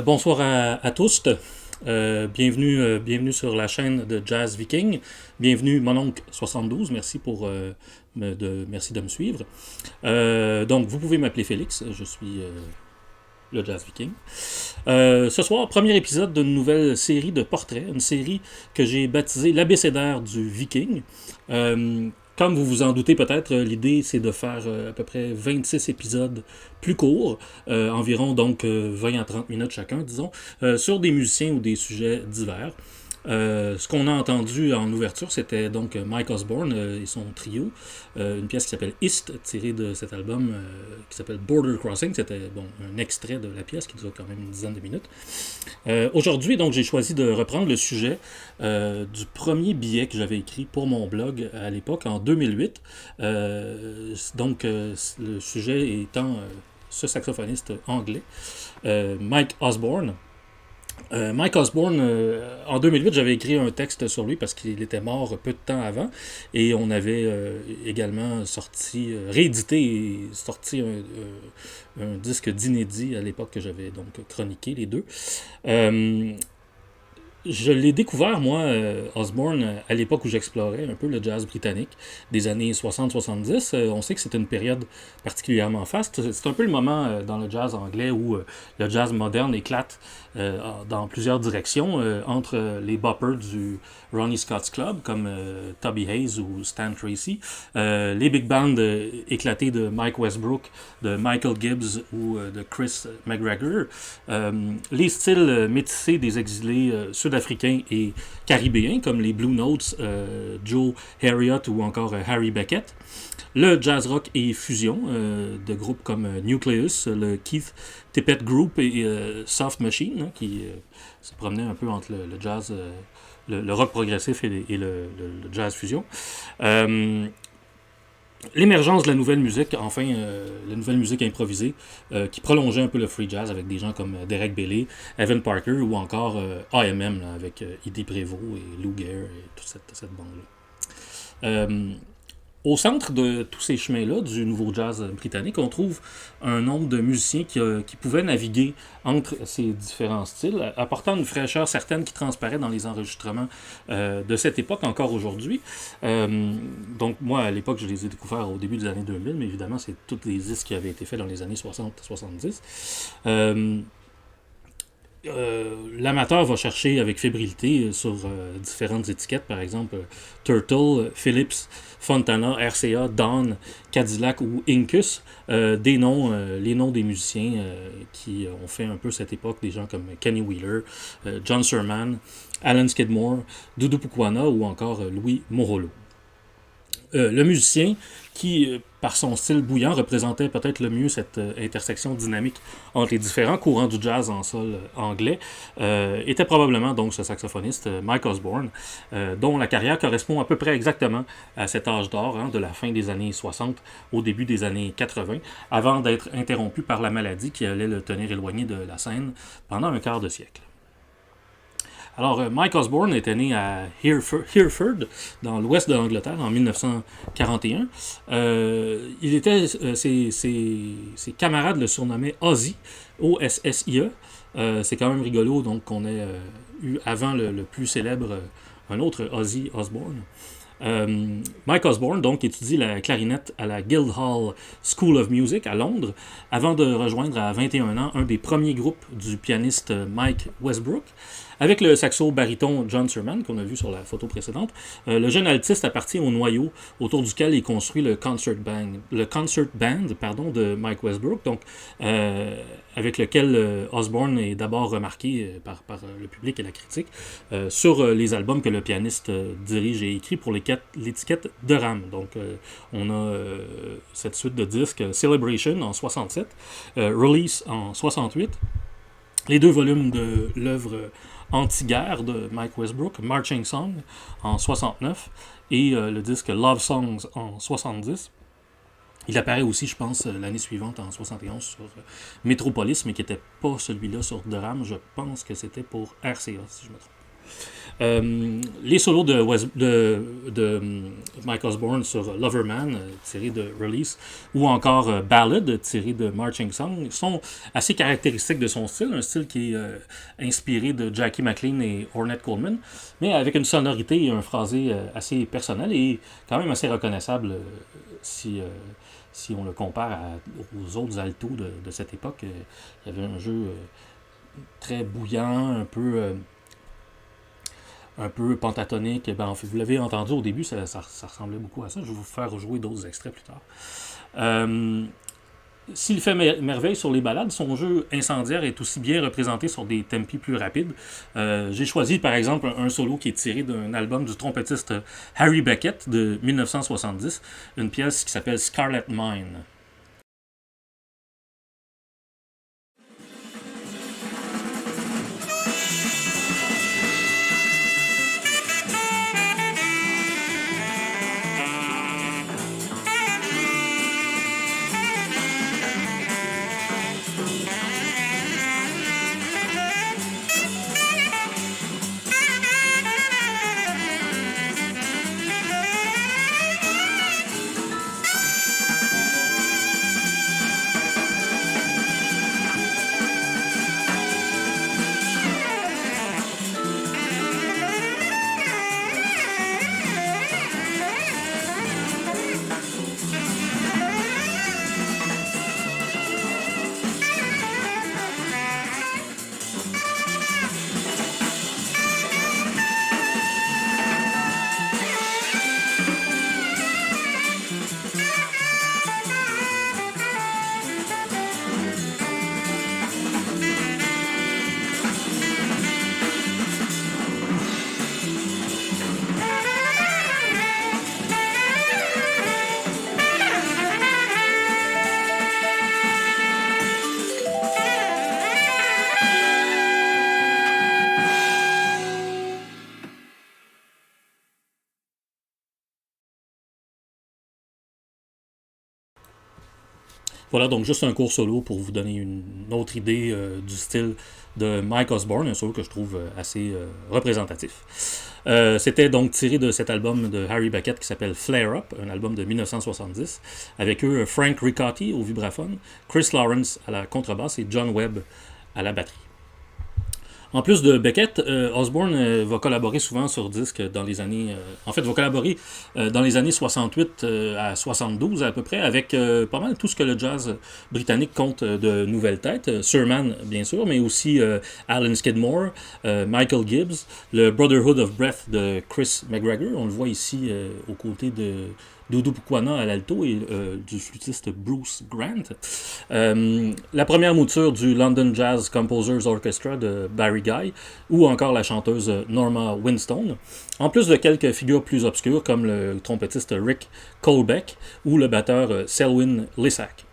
Bonsoir à tous. Bienvenue sur la chaîne de Jazz Viking. Bienvenue mon oncle 72. Merci merci de me suivre. Donc vous pouvez m'appeler Félix. Je suis le Jazz Viking. Ce soir, premier épisode d'une nouvelle série de portraits, une série que j'ai baptisée l'abécédaire du Viking. Comme vous vous en doutez peut-être, l'idée c'est de faire à peu près 26 épisodes plus courts, environ donc 20 à 30 minutes chacun, disons, sur des musiciens ou des sujets divers. Ce qu'on a entendu en ouverture, c'était donc Mike Osborne et son trio, une pièce qui s'appelle East, tirée de cet album qui s'appelle Border Crossing. C'était un extrait de la pièce qui dure quand même une dizaine de minutes. Aujourd'hui, donc, j'ai choisi de reprendre le sujet du premier billet que j'avais écrit pour mon blog à l'époque, en 2008. Le sujet étant ce saxophoniste anglais, Mike Osborne. Mike Osborne, en 2008, j'avais écrit un texte sur lui parce qu'il était mort peu de temps avant et on avait également réédité et sorti un disque d'inédit à l'époque que j'avais donc chroniqué les deux. Je l'ai découvert, moi, Osborne, à l'époque où j'explorais un peu le jazz britannique des années 60-70. On sait que c'est une période particulièrement faste. C'est un peu le moment dans le jazz anglais où le jazz moderne éclate dans plusieurs directions, entre les boppers du Ronnie Scott's Club, comme Toby Hayes ou Stan Tracy, les big bands éclatés de Mike Westbrook, de Michael Gibbs ou de Chris McGregor, les styles métissés des exilés sud-africains et caribéens, comme les Blue Notes, Joe Harriott ou encore Harry Beckett. Le jazz rock et fusion de groupes comme Nucleus, le Keith Tippett Group et Soft Machine, qui se promenaient un peu entre le jazz, le rock progressif et le jazz fusion. L'émergence de la nouvelle musique, enfin, la nouvelle musique improvisée, qui prolongeait un peu le free jazz avec des gens comme Derek Bailey, Evan Parker ou encore AMM là, avec Eddie Prévost et Lou Gehrig et toute cette bande-là. Au centre de tous ces chemins-là du nouveau jazz britannique, on trouve un nombre de musiciens qui pouvaient naviguer entre ces différents styles, apportant une fraîcheur certaine qui transparaît dans les enregistrements de cette époque encore aujourd'hui. Donc moi, à l'époque, je les ai découverts au début des années 2000, mais évidemment, c'est tous les disques qui avaient été faits dans les années 60-70. L'amateur va chercher avec fébrilité sur différentes étiquettes, par exemple Turtle, Philips, Fontana, RCA, Dawn, Cadillac ou Incus, les noms des musiciens qui ont fait un peu cette époque, des gens comme Kenny Wheeler, John Surman, Alan Skidmore, Dudu Pukwana ou encore Louis Morolo. Le musicien qui, par son style bouillant, représentait peut-être le mieux cette intersection dynamique entre les différents courants du jazz en sol anglais, était probablement donc ce saxophoniste Mike Osborne, dont la carrière correspond à peu près exactement à cet âge d'or, de la fin des années 60 au début des années 80, avant d'être interrompu par la maladie qui allait le tenir éloigné de la scène pendant un quart de siècle. Alors, Mike Osborne était né à Hereford, dans l'ouest de l'Angleterre, en 1941. Ses camarades le surnommaient Ozzy, O-S-S-I-E. C'est quand même rigolo, donc, qu'on ait eu avant le plus célèbre, un autre Ozzy Osbourne. Mike Osborne, donc, étudie la clarinette à la Guildhall School of Music à Londres, avant de rejoindre à 21 ans un des premiers groupes du pianiste Mike Westbrook. Avec le saxo baryton John Surman, qu'on a vu sur la photo précédente, le jeune altiste appartient au noyau autour duquel est construit le concert band de Mike Westbrook, donc, avec lequel Osborne est d'abord remarqué par le public et la critique sur les albums que le pianiste dirige et écrit pour l'étiquette de RAM. Donc, on a cette suite de disques Celebration en 67, Release en 68, les 2 volumes de l'œuvre anti-guerre de Mike Westbrook, Marching Song en 69 et le disque Love Songs en 70. Il apparaît aussi, je pense, l'année suivante, en 71, sur Metropolis, mais qui n'était pas celui-là sur Durham. Je pense que c'était pour RCA, si je me trompe. Les solos de Mike Osborne sur Loverman, tiré de Release, ou encore Ballad, tiré de Marching Song, sont assez caractéristiques de son style, un style qui est inspiré de Jackie McLean et Ornette Coleman, mais avec une sonorité et un phrasé assez personnel et quand même assez reconnaissable si on le compare aux autres altos de cette époque. Il y avait un jeu très bouillant, un peu pentatonique. Vous l'avez entendu au début, ça ressemblait beaucoup à ça. Je vais vous faire jouer d'autres extraits plus tard. S'il fait merveille sur les ballades, son jeu incendiaire est aussi bien représenté sur des tempi plus rapides. J'ai choisi par exemple un solo qui est tiré d'un album du trompettiste Harry Beckett de 1970, une pièce qui s'appelle Scarlet Mine. Voilà, donc juste un court solo pour vous donner une autre idée du style de Mike Osborne, un solo que je trouve assez représentatif. C'était donc tiré de cet album de Harry Beckett qui s'appelle Flare Up, un album de 1970, avec eux Frank Ricotti au vibraphone, Chris Lawrence à la contrebasse et John Webb à la batterie. En plus de Beckett, Osborne va collaborer souvent sur disques dans les années... va collaborer dans les années 68 à 72 à peu près, avec pas mal tout ce que le jazz britannique compte de nouvelles têtes. Surman, bien sûr, mais aussi Alan Skidmore, Michael Gibbs, le Brotherhood of Breath de Chris McGregor. On le voit ici aux côtés de Dudu Pukwana à l'alto et du flûtiste Bruce Grant. La première mouture du London Jazz Composers Orchestra de Barry Guy, ou encore la chanteuse Norma Winstone, en plus de quelques figures plus obscures comme le trompettiste Rick Colbeck ou le batteur Selwyn Lissack.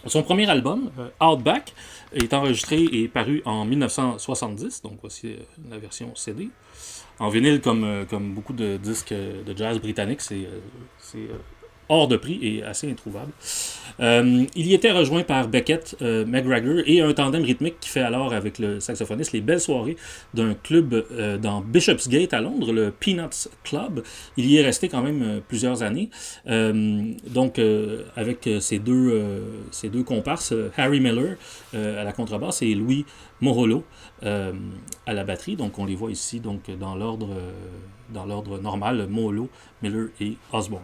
Son premier album, Outback, est enregistré et paru en 1970, donc voici la version CD. En vinyle, comme beaucoup de disques de jazz britanniques, c'est hors de prix et assez introuvable. Il y était rejoint par Beckett McGregor et un tandem rythmique qui fait alors avec le saxophoniste les belles soirées d'un club dans Bishopsgate à Londres, le Peanuts Club. Il y est resté quand même plusieurs années. Avec ses deux comparses, Harry Miller à la contrebasse et Louis Moholo à la batterie. Donc on les voit ici donc dans l'ordre normal, Moholo, Miller et Osborne.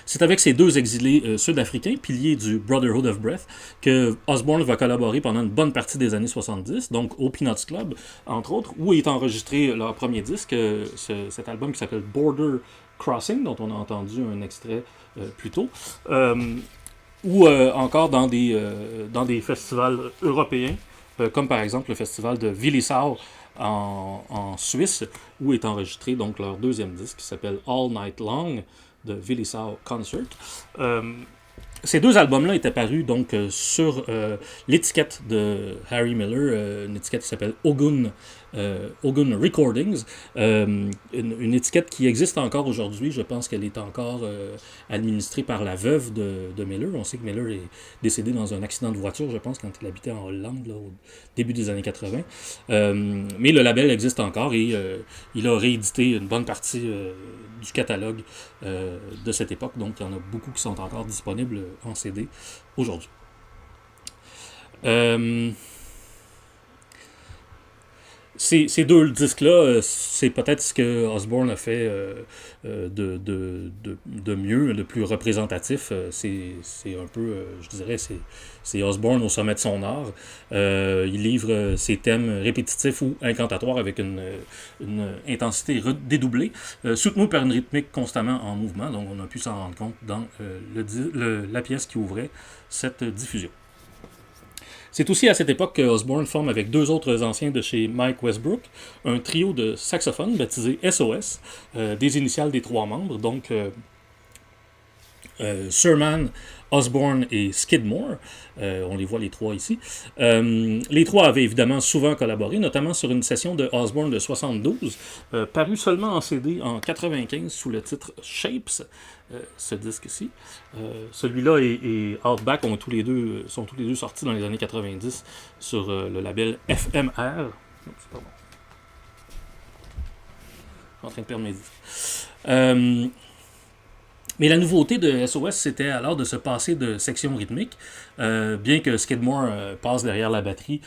C'est avec ces deux exilés sud-africains, piliers du Brotherhood of Breath, que Osborne va collaborer pendant une bonne partie des années 70, donc au Peanuts Club, entre autres, où est enregistré leur premier disque, cet album qui s'appelle Border Crossing, dont on a entendu un extrait plus tôt, ou encore dans des festivals européens, comme par exemple le festival de Willisau en Suisse, où est enregistré donc leur deuxième disque qui s'appelle All Night Long, de Willisau Concert. Ces deux albums-là étaient parus donc sur l'étiquette de Harry Miller, une étiquette qui s'appelle Ogun Recordings, une étiquette qui existe encore aujourd'hui. Je pense qu'elle est encore administrée par la veuve de Miller. On sait que Miller est décédé dans un accident de voiture, je pense, quand il habitait en Hollande, là, au début des années 80. Mais le label existe encore et il a réédité une bonne partie du catalogue de cette époque. Donc, il y en a beaucoup qui sont encore disponibles en CD aujourd'hui. Ces deux disques-là, c'est peut-être ce que Osborne a fait de mieux, de plus représentatif. C'est un peu, je dirais, c'est Osborne au sommet de son art. Il livre ses thèmes répétitifs ou incantatoires avec une intensité dédoublée, soutenue par une rythmique constamment en mouvement. Donc on a pu s'en rendre compte dans la pièce qui ouvrait cette diffusion. C'est aussi à cette époque que Osborne forme avec deux autres anciens de chez Mike Westbrook un trio de saxophones baptisé SOS, des initiales des trois membres, donc Surman, Osborne et Skidmore. On les voit les trois ici. Les trois avaient évidemment souvent collaboré, notamment sur une session de Osborne de 72, parue seulement en CD en 95 sous le titre Shapes, ce disque-ci. Celui-là et Outback sont tous les deux sortis dans les années 90 sur le label FMR. Oups, pardon. Je suis en train de perdre mes disques. Mais la nouveauté de SOS, c'était alors de se passer de sections rythmiques, bien que Skidmore passe derrière la batterie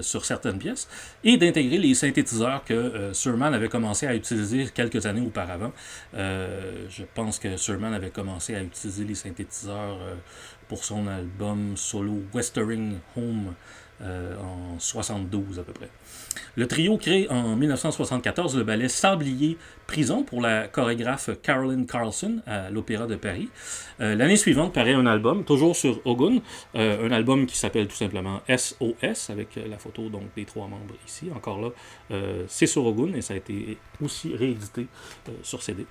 sur certaines pièces, et d'intégrer les synthétiseurs que Surman avait commencé à utiliser quelques années auparavant. Je pense que Surman avait commencé à utiliser les synthétiseurs pour son album solo Westering Home en 72 à peu près. Le trio crée en 1974 le ballet Sablier Prison pour la chorégraphe Carolyn Carlson à l'Opéra de Paris. L'année suivante paraît un album, toujours sur Ogun, un album qui s'appelle tout simplement SOS, avec la photo donc, des trois membres ici. Encore là, c'est sur Ogun et ça a été aussi réédité sur CD.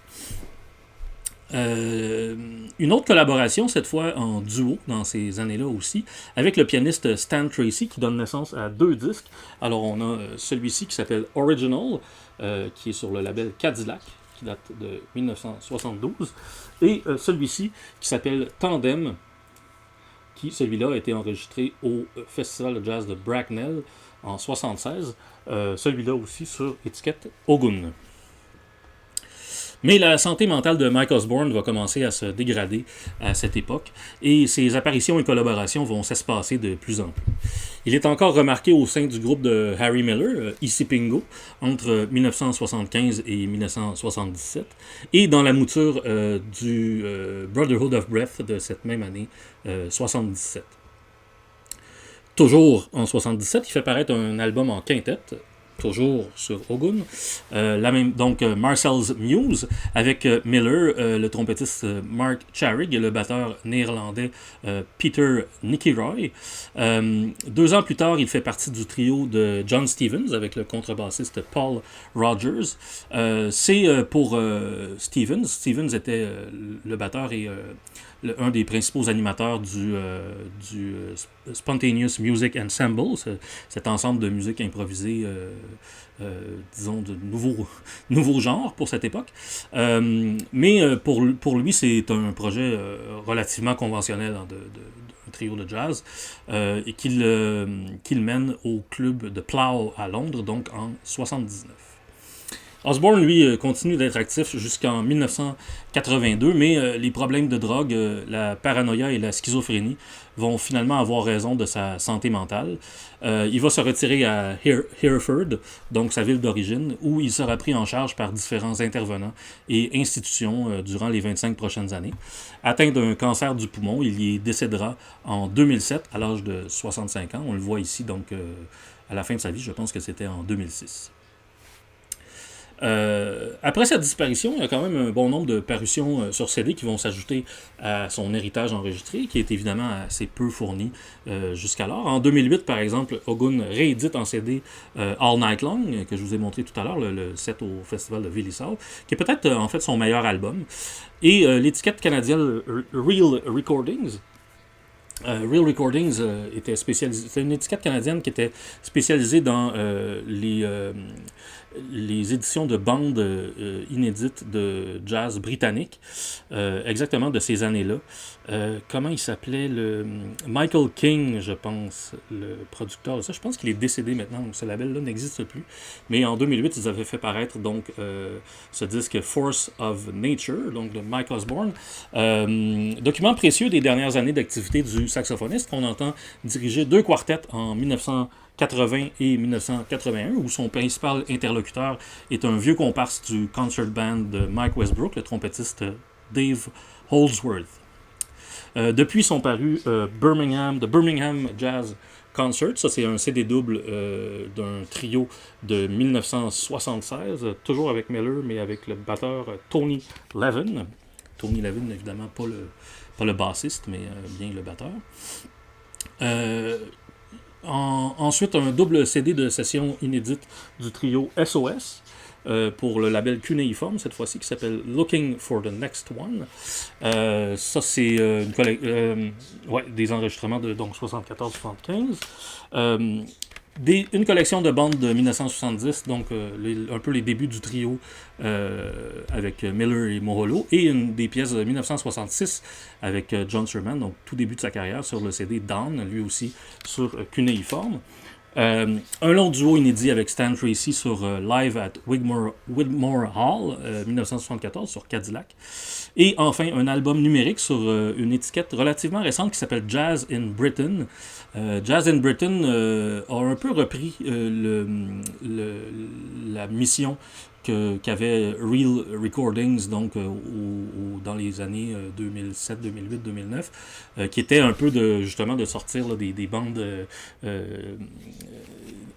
Une autre collaboration, cette fois en duo dans ces années-là aussi, avec le pianiste Stan Tracy qui donne naissance à deux disques. Alors on a celui-ci qui s'appelle Original, qui est sur le label Cadillac, qui date de 1972, et celui-ci qui s'appelle Tandem, qui celui-là a été enregistré au Festival de Jazz de Bracknell en 1976, celui-là aussi sur étiquette Ogun. Mais la santé mentale de Mike Osborne va commencer à se dégrader à cette époque et ses apparitions et collaborations vont s'espacer de plus en plus. Il est encore remarqué au sein du groupe de Harry Miller, Isipingo, entre 1975 et 1977, et dans la mouture du Brotherhood of Breath de cette même année 77. Toujours en 77, il fait paraître un album en quintette, toujours sur Ogun. Donc Marcel's Muse avec Miller, le trompettiste Mark Charig et le batteur néerlandais Peter Nickeroy. 2 ans plus tard, il fait partie du trio de John Stevens avec le contrebassiste Paul Rogers. C'est pour Stevens. Stevens était le batteur et un des principaux animateurs du Spontaneous Music Ensemble, cet ensemble de musique improvisée disons, de nouveaux genres pour cette époque. Mais pour lui, c'est un projet relativement conventionnel un trio de jazz, et qu'il mène au club de Plough à Londres, donc en 79. Osborne, lui, continue d'être actif jusqu'en 1982, mais les problèmes de drogue, la paranoïa et la schizophrénie vont finalement avoir raison de sa santé mentale. Il va se retirer à Hereford, donc sa ville d'origine, où il sera pris en charge par différents intervenants et institutions durant les 25 prochaines années. Atteint d'un cancer du poumon, il y décédera en 2007 à l'âge de 65 ans. On le voit ici, donc à la fin de sa vie, je pense que c'était en 2006. Après sa disparition, il y a quand même un bon nombre de parutions sur CD qui vont s'ajouter à son héritage enregistré, qui est évidemment assez peu fourni jusqu'alors. En 2008, par exemple, Ogun réédite en CD All Night Long, que je vous ai montré tout à l'heure, le set au festival de Villisau, qui est peut-être en fait son meilleur album. Et l'étiquette canadienne Real Recordings, Real Recordings était spécialisée. C'était une étiquette canadienne qui était spécialisée dans les éditions de bandes inédites de jazz britannique, exactement de ces années-là. Comment il s'appelait Michael King, je pense, le producteur de ça. Je pense qu'il est décédé maintenant, donc ce label-là n'existe plus. Mais en 2008, ils avaient fait paraître donc ce disque Force of Nature, donc de Mike Osborne. Document précieux des dernières années d'activité du saxophoniste, qu'on entend diriger 2 quartets en 1980 et 1981, où son principal interlocuteur est un vieux comparse du concert band de Mike Westbrook, le trompettiste Dave Holdsworth. Depuis sont parus The Birmingham Jazz Concert, ça c'est un CD double d'un trio de 1976, toujours avec Miller, mais avec le batteur Tony Levin. Tony Levin, évidemment, pas le bassiste, mais bien le batteur. Ensuite, un double CD de session inédite du trio SOS pour le label Cuneiform, cette fois-ci, qui s'appelle Looking for the Next One. Ça, c'est des enregistrements de 74-75. Une collection de bandes de 1970, donc un peu les débuts du trio avec Miller et Moholo, et des pièces de 1966 avec John Surman, donc tout début de sa carrière, sur le CD Down, lui aussi sur Cuneiform. Un long duo inédit avec Stan Tracy sur Live at Wigmore Hall, 1974, sur Cadillac. Et enfin, un album numérique sur une étiquette relativement récente qui s'appelle Jazz in Britain. Jazz in Britain a un peu repris la mission qu'avait Real Recordings, donc dans les années 2007, 2008, 2009, qui était un peu justement de sortir là, des bandes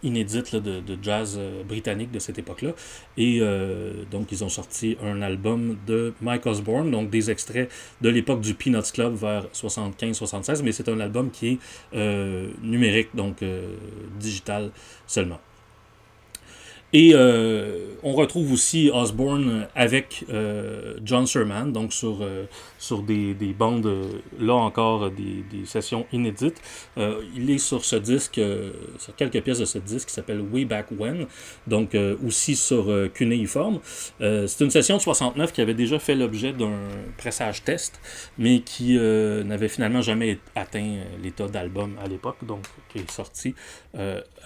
inédites là, de jazz britannique de cette époque-là. Et donc ils ont sorti un album de Mike Osborne, donc des extraits de l'époque du Peanuts Club vers 75-76, mais c'est un album qui est numérique, donc digital seulement. Et on retrouve aussi Osborne avec John Surman, donc sur des bandes, là encore, des sessions inédites. Il est sur ce disque, sur quelques pièces de ce disque qui s'appelle Way Back When, donc aussi sur Cuneiform. C'est une session de 69 qui avait déjà fait l'objet d'un pressage test, mais qui n'avait finalement jamais atteint l'état d'album à l'époque, donc qui est sorti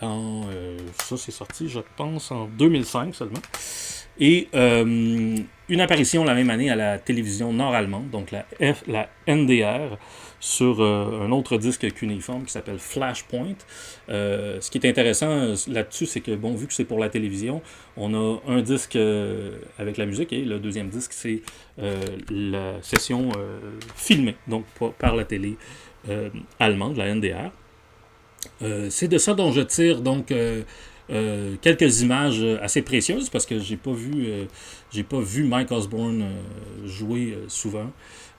ça c'est sorti, je pense, en 2005 seulement. Et une apparition la même année à la télévision nord-allemande, donc la NDR, sur un autre disque cuneiforme qui s'appelle Flashpoint. Ce qui est intéressant là-dessus, c'est que, bon, vu que c'est pour la télévision, on a un disque avec la musique et le deuxième disque, c'est la session filmée, donc par la télé allemande, la NDR. C'est de ça dont je tire donc quelques images assez précieuses parce que j'ai pas vu Mike Osborne jouer souvent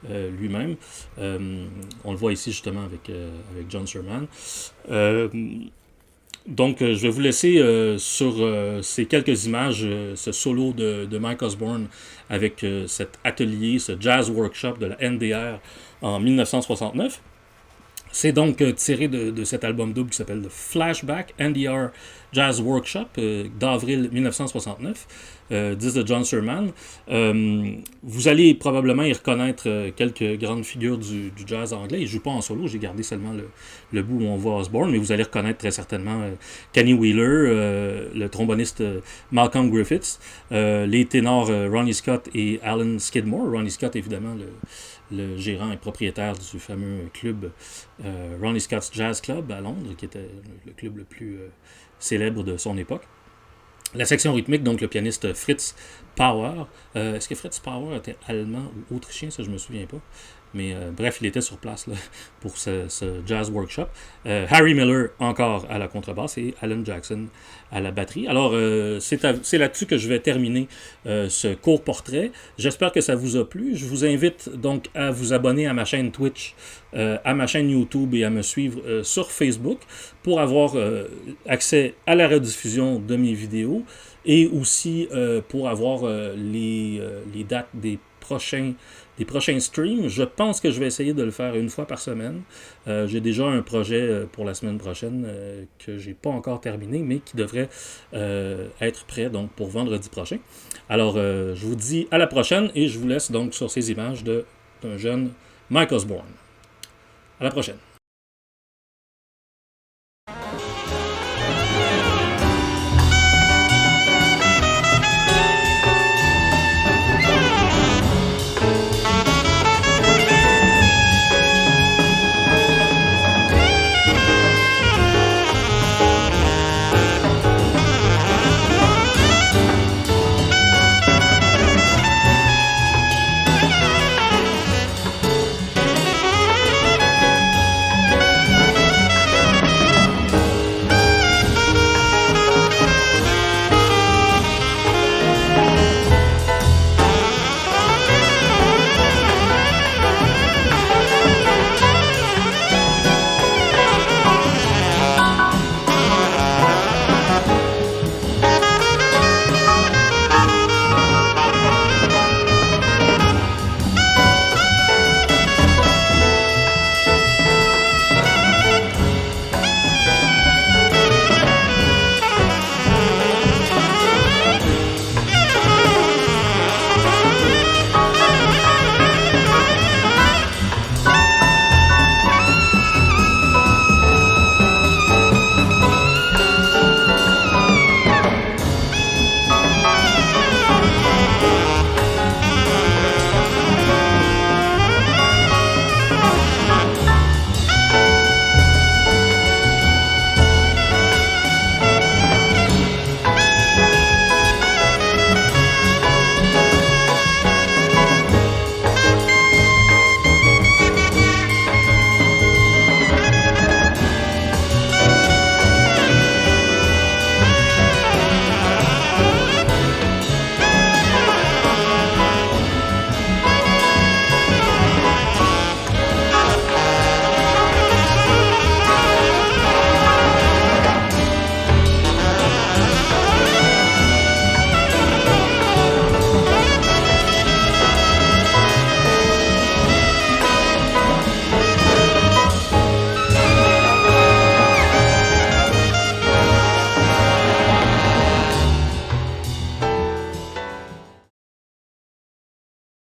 lui-même. On le voit ici justement avec John Surman. Donc je vais vous laisser sur ces quelques images, ce solo de Mike Osborne avec cet atelier, ce jazz workshop de la NDR en 1969. C'est donc tiré de cet album double qui s'appelle The Flashback NDR Jazz Workshop d'avril 1969, disque de John Surman. Vous allez probablement y reconnaître quelques grandes figures du jazz anglais. Il ne joue pas en solo, j'ai gardé seulement le bout où on voit Osborne, mais vous allez reconnaître très certainement Kenny Wheeler, le tromboniste Malcolm Griffiths, les ténors Ronnie Scott et Alan Skidmore. Ronnie Scott, évidemment, le gérant et propriétaire du fameux club Ronnie Scott's Jazz Club à Londres, qui était le club le plus célèbre de son époque. La section rythmique, donc le pianiste Fritz Power. Est-ce que Fritz Power était allemand ou autrichien? Ça, je me souviens pas. Mais bref, il était sur place là, pour ce jazz workshop. Harry Miller encore à la contrebasse et Alan Jackson à la batterie. Alors, c'est là-dessus que je vais terminer ce court portrait. J'espère que ça vous a plu. Je vous invite donc à vous abonner à ma chaîne Twitch, à ma chaîne YouTube et à me suivre sur Facebook pour avoir accès à la rediffusion de mes vidéos et aussi pour avoir les dates des prochains streams. Je pense que je vais essayer de le faire une fois par semaine. J'ai déjà un projet pour la semaine prochaine que j'ai pas encore terminé, mais qui devrait être prêt donc pour vendredi prochain. Alors, je vous dis à la prochaine et je vous laisse donc sur ces images d'un jeune Mike Osborne. À la prochaine.